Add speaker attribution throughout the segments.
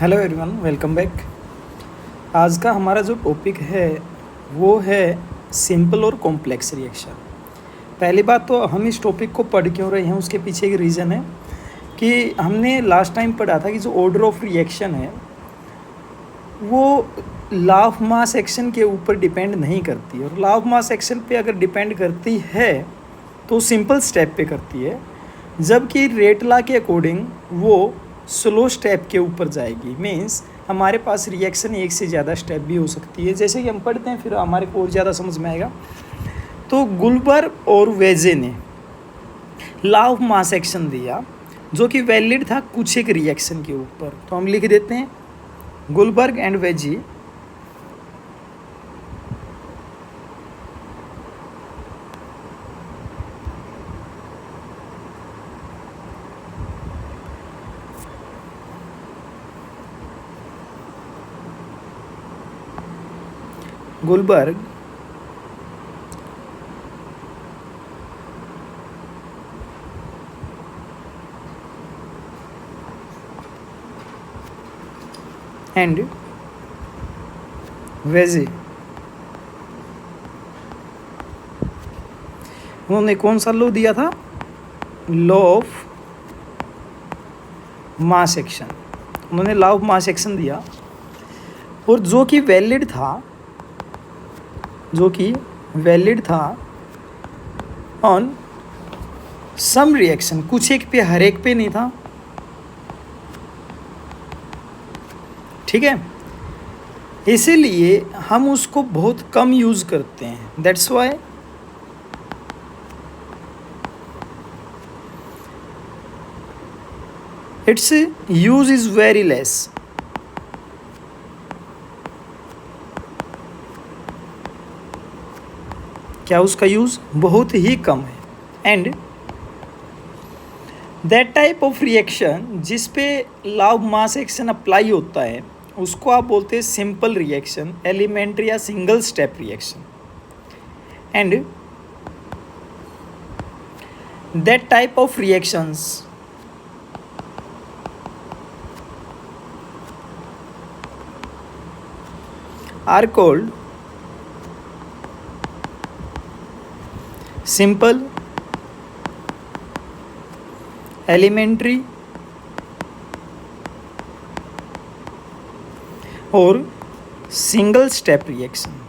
Speaker 1: Hello everyone, welcome back. आज का हमारा जो टॉपिक है वो है सिंपल और कॉम्प्लेक्स रिएक्शन। पहली बात तो हम इस टॉपिक को पढ़ क्यों रहे हैं उसके पीछे एक रीज़न है कि हमने लास्ट टाइम पढ़ा था कि जो ऑर्डर ऑफ रिएक्शन है वो लॉ ऑफ मास एक्शन के ऊपर डिपेंड नहीं करती, और लॉ ऑफ मास एक्शन पे अगर डिपेंड करती है तो सिंपल स्टेप पे करती है, जबकि रेट लॉ के अकॉर्डिंग वो स्लो स्टेप के ऊपर जाएगी। मीन्स हमारे पास रिएक्शन एक से ज़्यादा स्टेप भी हो सकती है। जैसे कि हम पढ़ते हैं फिर हमारे को और ज़्यादा समझ में आएगा। तो गुलबर्ग और वेजे ने लॉ ऑफ मास एक्शन दिया जो कि वैलिड था कुछ एक रिएक्शन के ऊपर। तो हम लिख देते हैं Guldberg and Waage Guldberg and Waage उन्होंने कौन सा लॉ दिया था? Law of mass action. उन्होंने लॉ ऑफ मास एक्शन दिया और जो कि वैलिड था ऑन सम रिएक्शन, कुछ एक पे, हर एक पे नहीं था। ठीक है, इसीलिए हम उसको बहुत कम यूज़ करते हैं। That's why its use is very less. क्या उसका यूज़ बहुत ही कम है। एंड दैट टाइप ऑफ रिएक्शन जिस पे law of mass action apply होता है उसको आप बोलते हैं सिंपल रिएक्शन, एलिमेंट्री या single step reaction. And that type of reactions are called simple, elementary और single step reaction.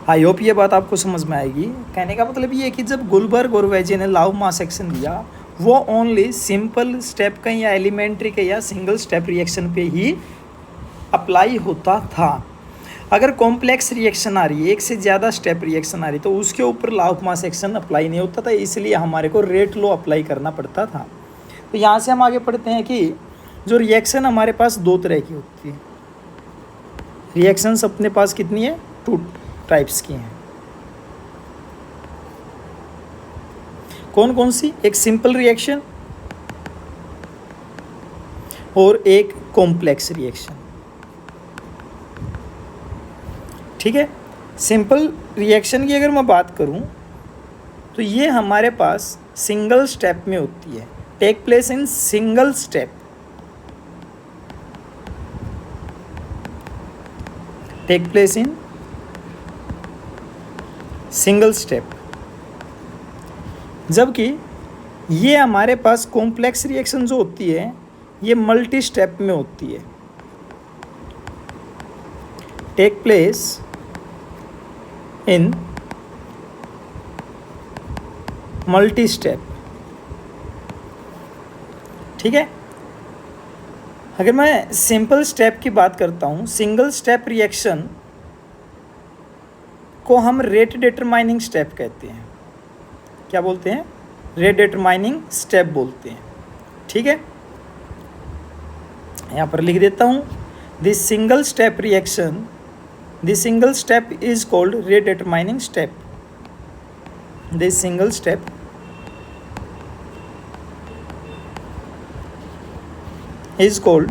Speaker 1: I hope ये बात आपको समझ में आएगी। कहने का मतलब ये है कि जब गुलबर्ग और वेजे ने लॉ ऑफ मास एक्शन दिया वो ओनली सिंपल स्टेप का या एलिमेंट्री के या सिंगल स्टेप रिएक्शन पे ही अप्लाई होता था। अगर कॉम्प्लेक्स रिएक्शन आ रही है, एक से ज़्यादा स्टेप रिएक्शन आ रही है, तो उसके ऊपर law of mass action apply नहीं होता था, इसलिए हमारे को रेट लॉ अप्लाई करना पड़ता था। तो यहाँ से हम आगे पढ़ते हैं कि जो रिएक्शन हमारे पास दो तरह की होती है। रिएक्शंस अपने पास कितनी है? 2 टाइप्स की हैं। कौन कौन सी? एक सिंपल रिएक्शन और एक कॉम्प्लेक्स रिएक्शन। ठीक है, सिंपल रिएक्शन की अगर मैं बात करूं तो ये हमारे पास सिंगल स्टेप में होती है, take place in single step. Take place in single step, जबकि ये हमारे पास कॉम्प्लेक्स रिएक्शन जो होती है ये मल्टी स्टेप में होती है। Take place in multi step. ठीक है, अगर मैं सिंपल स्टेप की बात करता हूँ, सिंगल स्टेप रिएक्शन को हम रेट डिटरमाइनिंग स्टेप कहते हैं। क्या बोलते हैं? रेट डिटरमाइनिंग स्टेप बोलते हैं। ठीक है, यहाँ पर लिख देता हूँ, this single step reaction, this single step is called rate determining step. This single step is called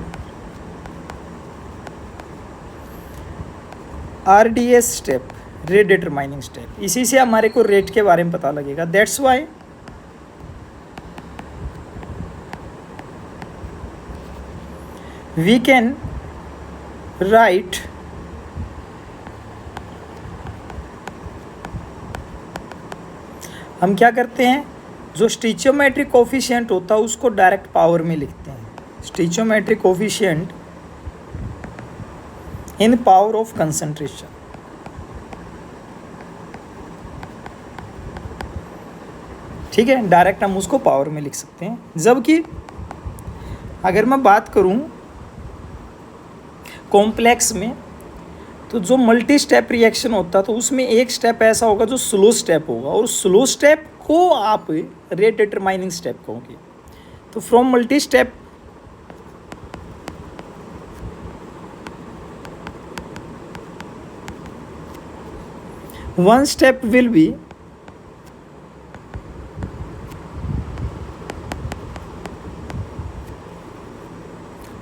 Speaker 1: RDS step, rate determining step. इसी से हमारे को रेट के बारे में पता लगेगा। That's why we can write हम क्या करते हैं, जो स्टिचियोमेट्रिक कोफिशिएंट होता है उसको डायरेक्ट पावर में लिखते हैं, stoichiometric coefficient in power of concentration. ठीक है, डायरेक्ट हम उसको पावर में लिख सकते हैं। जबकि अगर मैं बात करूं कॉम्प्लेक्स में, तो जो मल्टी स्टेप रिएक्शन होता तो उसमें एक स्टेप ऐसा होगा जो स्लो स्टेप होगा, और स्लो स्टेप को आप रेट डिटरमाइनिंग स्टेप कहोगे। तो from multi step one step will be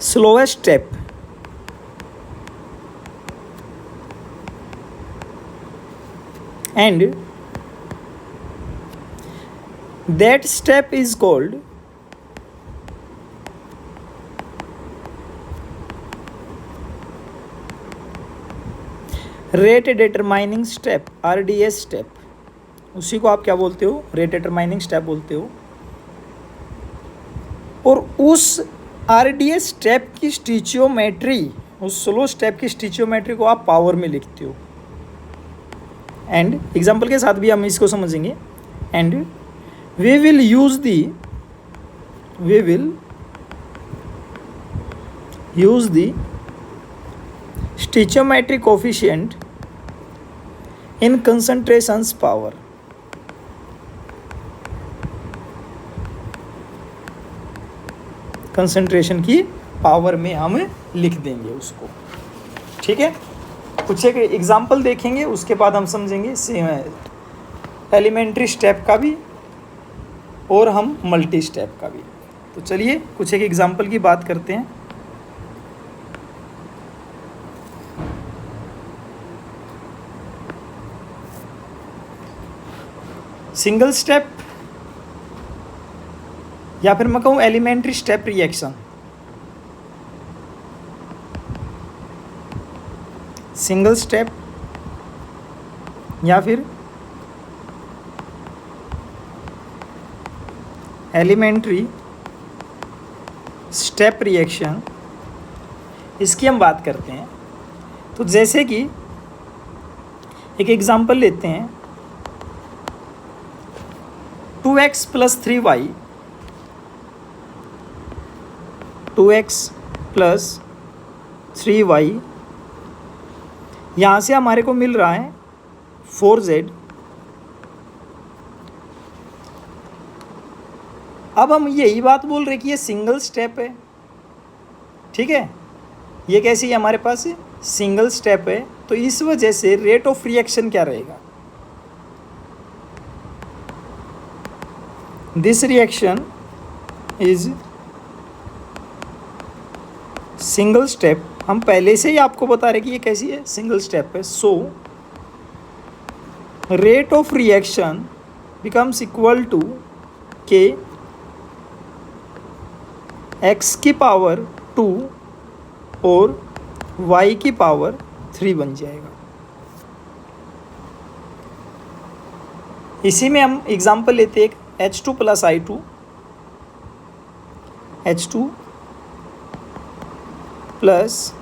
Speaker 1: slowest step and that step is called rate determining step, RDS step। उसी को आप क्या बोलते हो, रेट डिटरमाइनिंग स्टेप बोलते हो। और उस RDS स्टेप की स्टिचियोमेट्री, उस स्लो स्टेप की स्टिचियोमेट्री को आप पावर में लिखते हो। एंड एग्जाम्पल के साथ भी हम इसको समझेंगे। And we will use the stoichiometric coefficient in concentrations power. Concentration की पावर में हम लिख देंगे उसको। ठीक है, कुछ एक एग्जाम्पल देखेंगे, उसके बाद हम समझेंगे एलिमेंट्री स्टेप का भी और हम मल्टी स्टेप का भी। तो चलिए कुछ एक एग्जाम्पल की बात करते हैं। सिंगल स्टेप या फिर मैं कहूँ elementary step reaction, single step या फिर एलिमेंट्री स्टेप रिएक्शन, इसकी हम बात करते हैं। तो जैसे कि एक एग्जांपल लेते हैं, 2x + 3y, 2x + 3y, यहाँ से हमारे को मिल रहा है 4z। अब हम यही बात बोल रहे कि ये सिंगल स्टेप है। ठीक है, ये कैसी है हमारे पास सिंगल स्टेप है, तो इस वजह से रेट ऑफ रिएक्शन क्या रहेगा, this reaction is single step. हम पहले से ही आपको बता रहे कि ये कैसी है, सिंगल स्टेप है। So rate of reaction becomes equal to K x की पावर 2 और y की पावर 3 बन जाएगा। इसी में हम एग्जांपल लेते हैं, H2 + I2, H2 +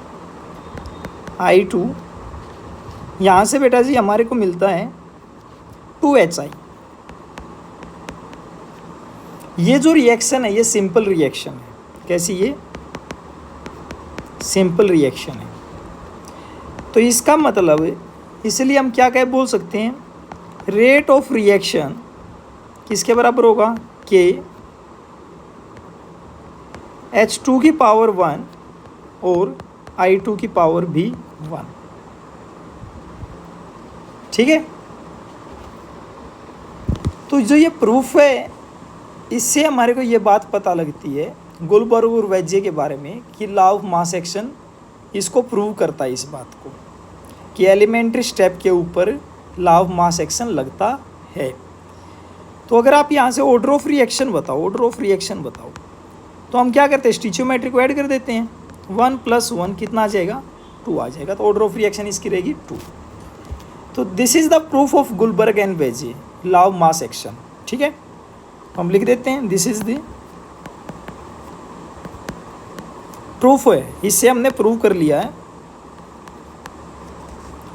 Speaker 1: I2, यहाँ से बेटा जी हमारे को मिलता है 2HI। ये जो रिएक्शन है ये सिंपल रिएक्शन है। कैसी, ये सिंपल रिएक्शन है। तो इसका मतलब इसलिए हम क्या बोल सकते हैं, रेट ऑफ रिएक्शन किसके बराबर होगा, के H2 की पावर 1 और I2 की पावर भी 1। ठीक है, तो जो ये प्रूफ है, इससे हमारे को ये बात पता लगती है गोल्डबर्ग और वेजे के बारे में कि लॉ ऑफ मास एक्शन इसको प्रूव करता है, इस बात को कि एलिमेंट्री स्टेप के ऊपर लॉ ऑफ मास एक्शन लगता है। तो अगर आप यहाँ से ऑर्डर ऑफ रिएक्शन बताओ, तो हम क्या करते हैं, स्टिचियोमेट्री को ऐड कर देते हैं। 1 + 1 कितना आ जाएगा, 2 आ जाएगा। तो ऑर्डर ऑफ रिएक्शन इसकी रहेगी 2। तो this is the proof of Guldberg and Waage, law of mass action. ठीक है, हम लिख देते हैं दिस इज द प्रूफ है, इससे हमने प्रूव कर लिया है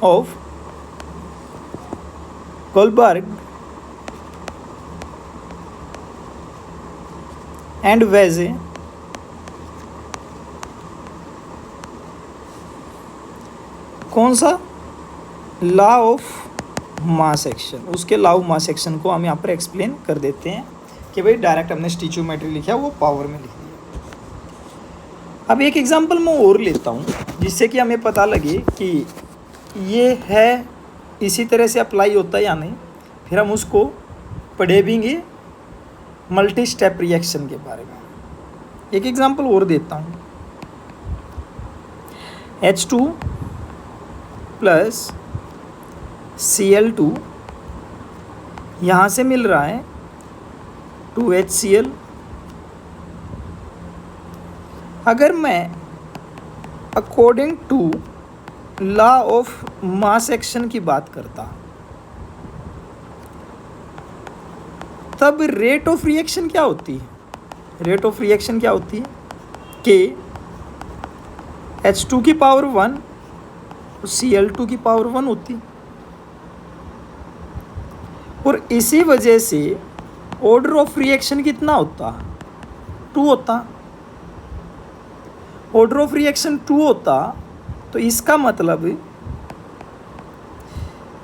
Speaker 1: ऑफ गुलबर्ग एंड बेजे कौन सा, लॉ ऑफ मास एक्शन। उसके लॉ ऑफ मास एक्शन को हम यहाँ पर एक्सप्लेन कर देते हैं कि भाई डायरेक्ट हमने स्टिचियोमेट्री लिखा है, वो पावर में लिख दिया। अब एक एग्जांपल मैं और लेता हूँ जिससे कि हमें पता लगे कि ये है इसी तरह से अप्लाई होता है या नहीं। फिर हम उसको पढ़े भी मल्टी स्टेप रिएक्शन के बारे में। एक एग्जांपल और देता हूँ, H2 + Cl2 यहाँ से मिल रहा है 2HCl। अगर मैं according to law of mass action की बात करता, तब रेट ऑफ रिएक्शन क्या होती है, रेट ऑफ रिएक्शन क्या होती है कि H2 की पावर 1 और Cl2 की पावर 1 होती। और इसी वजह से ऑर्डर ऑफ रिएक्शन कितना होता, 2 होता। ऑर्डर ऑफ रिएक्शन 2 होता, तो इसका मतलब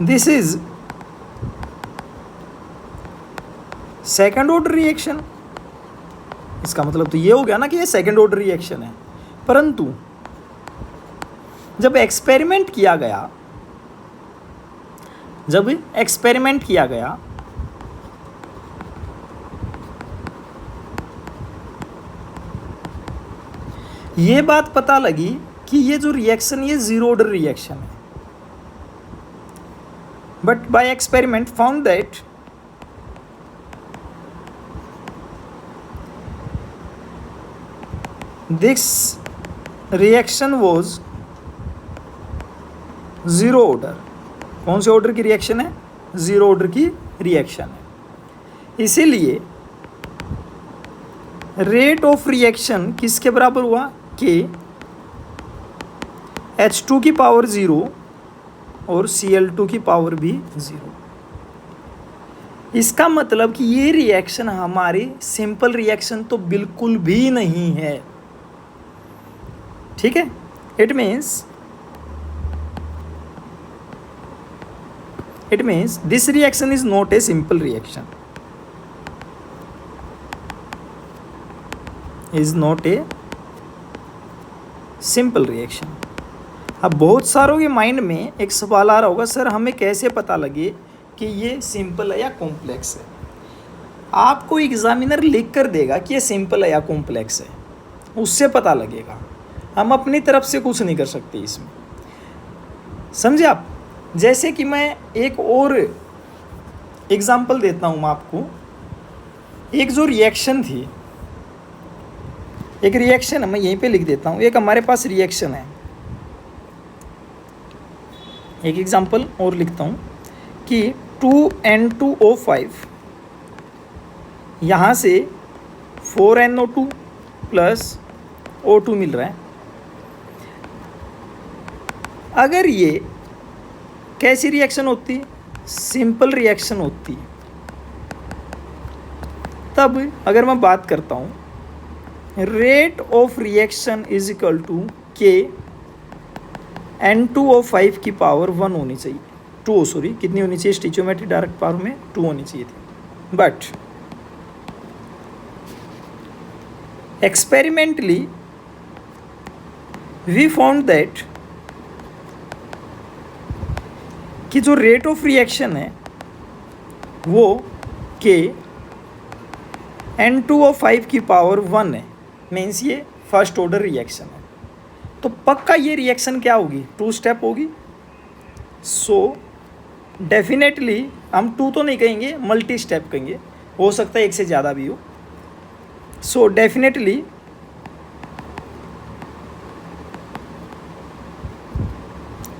Speaker 1: this is second order reaction. इसका मतलब तो ये हो गया ना कि ये सेकंड ऑर्डर रिएक्शन है। परंतु जब एक्सपेरिमेंट किया गया, ये बात पता लगी कि ये जो रिएक्शन ये जीरो ऑर्डर रिएक्शन है। But by experiment found that this reaction was zero order. कौन से ऑर्डर की रिएक्शन है, जीरो ऑर्डर की रिएक्शन है। इसीलिए रेट ऑफ रिएक्शन किसके बराबर हुआ कि H2 की पावर 0 और Cl2 की पावर भी 0। इसका मतलब कि ये रिएक्शन हमारी सिंपल रिएक्शन तो बिल्कुल भी नहीं है। ठीक है, it means this reaction is not a simple reaction, is not a simple reaction. अब बहुत सारों के माइंड में एक सवाल आ रहा होगा, सर हमें कैसे पता लगे कि ये सिंपल है या कॉम्प्लेक्स है। आपको एग्जामिनर लिख कर देगा कि ये सिंपल है या कॉम्प्लेक्स है, उससे पता लगेगा। हम अपनी तरफ से कुछ नहीं कर सकते इसमें, समझे आप। जैसे कि मैं एक और एग्जाम्पल देता हूँ आपको। एक जो रिएक्शन थी, एक रिएक्शन है, मैं यहीं पे लिख देता हूँ। एक हमारे पास रिएक्शन है, एक एग्जाम्पल और लिखता हूँ कि 2N2O5 यहाँ से 4NO2 + O2 मिल रहा है। अगर ये कैसी रिएक्शन होती, सिंपल रिएक्शन होती, तब अगर मैं बात करता हूँ rate of reaction is equal to K N2O5 की पावर 1 होनी चाहिए, 2 सॉरी कितनी होनी चाहिए, स्टिचियोमेट्री डायरेक्ट पावर में 2 होनी चाहिए थी। But experimentally we found that कि जो रेट ऑफ रिएक्शन है वो के N2O5 की पावर 1 है। मीन्स ये फर्स्ट ऑर्डर रिएक्शन है, तो पक्का ये रिएक्शन क्या होगी, 2 स्टेप होगी। सो डेफिनेटली हम 2 तो नहीं कहेंगे, मल्टी स्टेप कहेंगे, हो सकता है एक से ज़्यादा भी हो। So definitely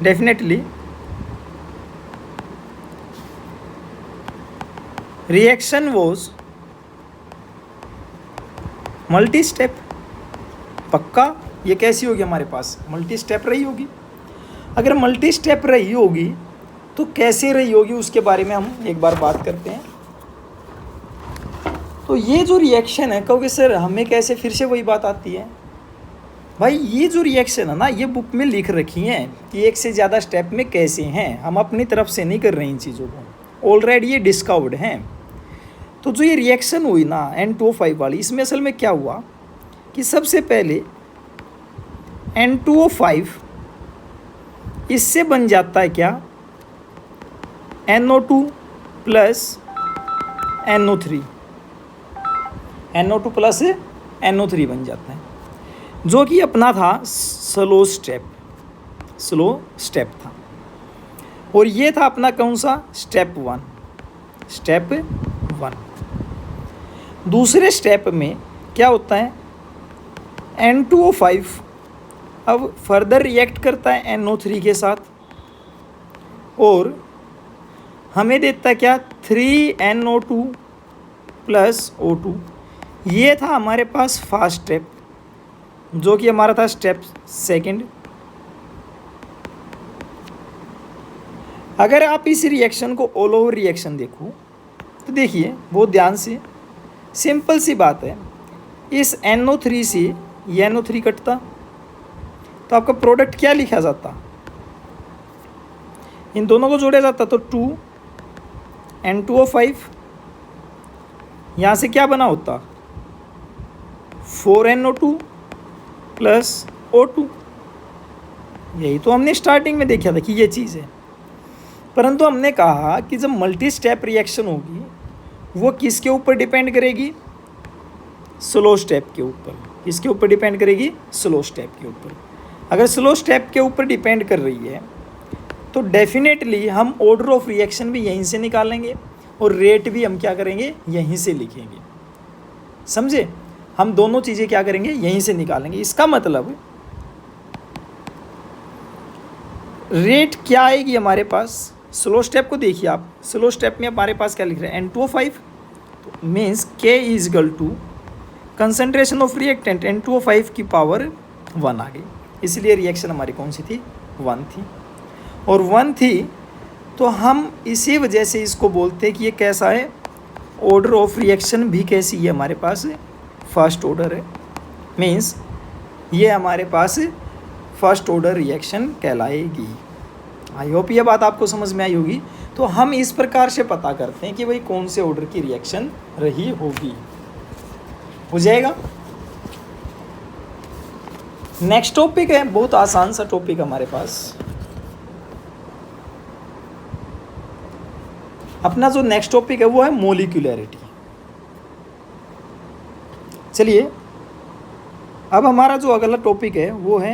Speaker 1: definitely reaction was multi step. पक्का ये कैसी होगी हमारे पास, मल्टी स्टेप रही होगी। अगर मल्टी स्टेप रही होगी तो कैसे रही होगी उसके बारे में हम एक बार बात करते हैं। तो ये जो रिएक्शन है, कहोगे सर हमें कैसे, फिर से वही बात आती है भाई, ये जो रिएक्शन है ना, ये बुक में लिख रखी हैं कि एक से ज़्यादा स्टेप में कैसे हैं, हम अपनी तरफ से नहीं कर रहे हैं इन चीज़ों को, ऑलरेडी ये डिस्कवर्ड हैं। तो जो ये रिएक्शन हुई ना N2O5 वाली, इसमें असल में क्या हुआ कि सबसे पहले N2O5 इससे बन जाता है क्या, NO2 plus NO3, NO2 plus NO3 बन जाता है, जो कि अपना था स्लो स्टेप था। और ये था अपना कौन सा, स्टेप 1। दूसरे स्टेप में क्या होता है, N2O5 अब फर्दर रिएक्ट करता है NO3 के साथ और हमें देता है क्या, 3NO2 प्लस O2। ये था हमारे पास फर्स्ट स्टेप, जो कि हमारा था स्टेप 2। अगर आप इस रिएक्शन को ऑल ओवर रिएक्शन देखो तो देखिए बहुत ध्यान से, सिंपल सी बात है, इस NO3 से ये NO3 कटता तो आपका प्रोडक्ट क्या लिखा जाता, इन दोनों को जोड़ा जाता तो 2N2O5, यहाँ से क्या बना होता 4NO2 प्लस O2। यही तो हमने स्टार्टिंग में देखा था कि ये चीज़ है, परंतु हमने कहा कि जब मल्टी स्टेप रिएक्शन होगी वो किसके ऊपर डिपेंड करेगी, स्लो स्टेप के ऊपर। किसके ऊपर डिपेंड करेगी, स्लो स्टेप के ऊपर। अगर स्लो स्टेप के ऊपर डिपेंड कर रही है तो डेफिनेटली हम ऑर्डर ऑफ रिएक्शन भी यहीं से निकालेंगे और रेट भी हम क्या करेंगे, यहीं से लिखेंगे। समझे, हम दोनों चीज़ें क्या करेंगे, यहीं से निकालेंगे। इसका मतलब रेट क्या आएगी हमारे पास, स्लो स्टेप को देखिए आप, स्लो स्टेप में हमारे पास क्या लिख रहे हैं, N2O5, तो means K is equal to concentration of reactant N2O5 की पावर 1 आ गई, इसलिए रिएक्शन हमारी कौन सी थी, 1 थी। और 1 थी तो हम इसी वजह से इसको बोलते हैं कि ये कैसा है, ऑर्डर ऑफ रिएक्शन भी कैसी है हमारे पास, फर्स्ट ऑर्डर है। मीन्स ये हमारे पास फर्स्ट ऑर्डर रिएक्शन कहलाएगी। आई होप ये बात आपको समझ में आई होगी। तो हम इस प्रकार से पता करते हैं कि भाई कौन से ऑर्डर की रिएक्शन रही होगी, हो जाएगा। नेक्स्ट टॉपिक है, बहुत आसान सा टॉपिक हमारे पास। अपना जो नेक्स्ट टॉपिक है वो है मोलिकुलरिटी। चलिए अब हमारा जो अगला टॉपिक है वो है